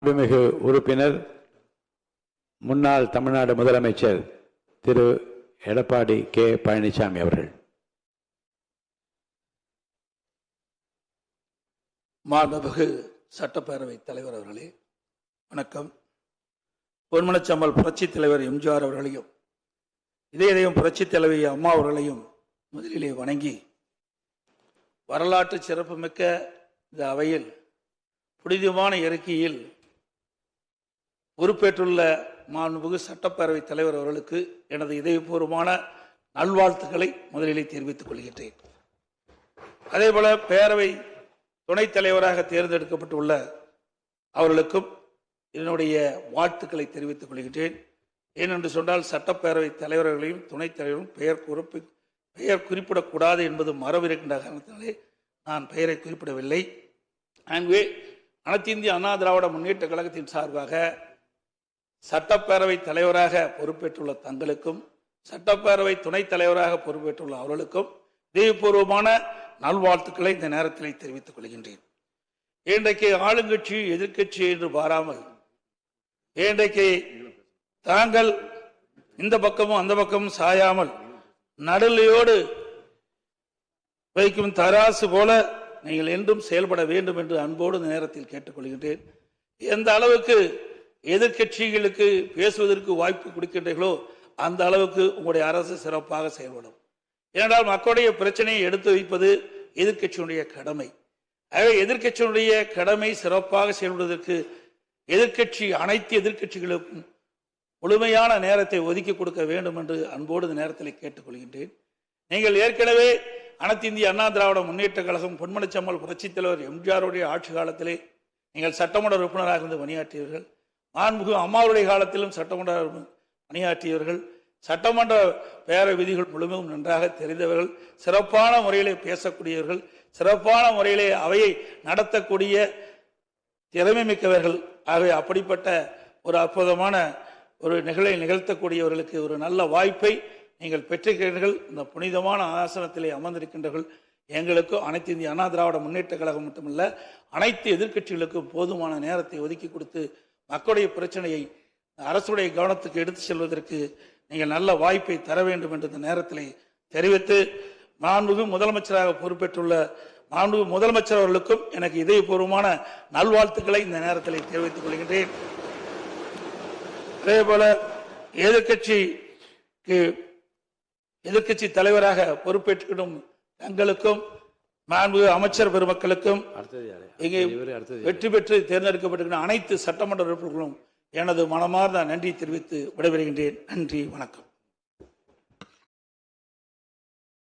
மாண்புமிகு உறுப்பினர் முன்னாள் தமிழ்நாடு முதலமைச்சர் திரு எடப்பாடி கே பழனிசாமி அவர்கள். மாண்புமிகு சட்டப்பேரவை தலைவர் அவர்களே வணக்கம். பொன்மனச்சம்மல் புரட்சி தலைவர் எம்ஜிஆர் அவர்களையும் இதயம் புரட்சி தலைவி அம்மா அவர்களையும் முதலிலே வணங்கி, வரலாற்று சிறப்புமிக்க இந்த அவையில் புனிதமான இயற்கையில் பொறுப்பேற்றுள்ள மாண்புமிகு சட்டப்பேரவை தலைவர் அவர்களுக்கு எனது இதயபூர்வமான நல்வாழ்த்துக்களை முதலிலே தெரிவித்துக் கொள்கின்றேன். அதேபோல பேரவை துணைத் தலைவராக தேர்ந்தெடுக்கப்பட்டுள்ள அவர்களுக்கும் என்னுடைய வாழ்த்துக்களை தெரிவித்துக் கொள்கின்றேன். ஏனென்று சொன்னால் சட்டப்பேரவை தலைவர்களையும் துணைத் தலைவரும் பெயர் குறிப்பிடக்கூடாது என்பது மரபு இருக்கின்ற காரணத்தினாலே நான் பெயரை குறிப்பிடவில்லை. ஆகவே அனைத்து இந்திய அண்ணா திராவிட முன்னேற்ற கழகத்தின் சார்பாக சட்டப்பேரவை தலைவராக பொறுப்பேற்றுள்ள தங்களுக்கும் சட்டப்பேரவை துணைத் தலைவராக பொறுப்பேற்றுள்ள அவர்களுக்கும் இதயபூர்வமான நல்வாழ்த்துக்களை இந்த நேரத்தில் தெரிவித்துக் கொள்கின்றேன். இன்றைக்கு ஆளுங்கட்சி எதிர்கட்சி என்று பாராமல் இன்றைக்கு தாங்கள் இந்த பக்கமும் அந்த பக்கமும் சாயாமல் நடுநிலையோடு வைக்கும் தராசு போல நீங்கள் என்றும் செயல்பட வேண்டும் என்று அன்போடு இந்த நேரத்தில் கேட்டுக்கொள்கின்றேன். எந்த அளவுக்கு எதிர்கட்சிகளுக்கு பேசுவதற்கு வாய்ப்பு கொடுக்கின்றீர்களோ அந்த அளவுக்கு உங்களுடைய அரசு சிறப்பாக செயல்படும். ஏனென்றால் மக்களுடைய பிரச்சனையை எடுத்து வைப்பது எதிர்கட்சியினுடைய கடமை. ஆகவே எதிர்கட்சியினுடைய கடமை சிறப்பாக செயல்படுவதற்கு அனைத்து எதிர்கட்சிகளுக்கும் முழுமையான நேரத்தை ஒதுக்கி கொடுக்க வேண்டும் என்று அன்போடு இந்த நேரத்தில் கேட்டுக்கொள்கின்றேன். நீங்கள் ஏற்கனவே அனைத்து இந்திய அண்ணா திராவிட முன்னேற்ற கழகம் பொன்மனச்சம்மல் புரட்சித் தலைவர் எம்ஜிஆருடைய ஆட்சி காலத்திலே நீங்கள் சட்டமன்ற உறுப்பினராக இருந்து பணியாற்றியவர்கள். மாண்புமிகு அம்மாவுடைய காலத்திலும் சட்டமன்ற பணியாற்றியவர்கள். சட்டமன்ற பேர விதிகள் முழுமையும் நன்றாக தெரிந்தவர்கள். சிறப்பான முறையிலே பேசக்கூடியவர்கள். சிறப்பான முறையிலே அவையை நடத்தக்கூடிய திறமை மிக்கவர்கள். ஆகவே அப்படிப்பட்ட ஒரு அற்புதமான ஒரு நிகழ்த்தக்கூடியவர்களுக்கு ஒரு நல்ல வாய்ப்பை நீங்கள் பெற்றிருக்கிறீர்கள். இந்த புனிதமான ஆசனத்திலே அமர்ந்திருக்கின்றவர்கள் எங்களுக்கும் அனைத்து இந்திய அண்ணா திராவிட முன்னேற்ற கழகம் மட்டுமல்ல அனைத்து எதிர்கட்சிகளுக்கும் போதுமான நேரத்தை ஒதுக்கி கொடுத்து மக்களுடைய பிரச்சனையை அரசுடைய கவனத்துக்கு எடுத்து செல்வதற்கு நீங்கள் நல்ல வாய்ப்பை தர வேண்டும் என்று இந்த நேரத்தில் தெரிவித்து, மாண்புமிகு முதலமைச்சராக பொறுப்பேற்றுள்ள மாண்புமிகு முதலமைச்சர் அவர்களுக்கும் எனக்கு இதயபூர்வமான நல்வாழ்த்துக்களை இந்த நேரத்தில் தெரிவித்துக் கொள்கின்றேன். அதேபோல எதிர்கட்சி தலைவராக பொறுப்பேற்றுக்கிடும் தங்களுக்கும் மாண்புமிகு அமைச்சர் பெருமக்களுக்கும் இங்கே வெற்றி பெற்று தேர்ந்தெடுக்கப்பட்டிருக்கிற அனைத்து சட்டமன்ற உறுப்பினர்களும் எனது மனமார்ந்த நன்றி தெரிவித்து விடைபெறுகின்றேன். நன்றி, வணக்கம்.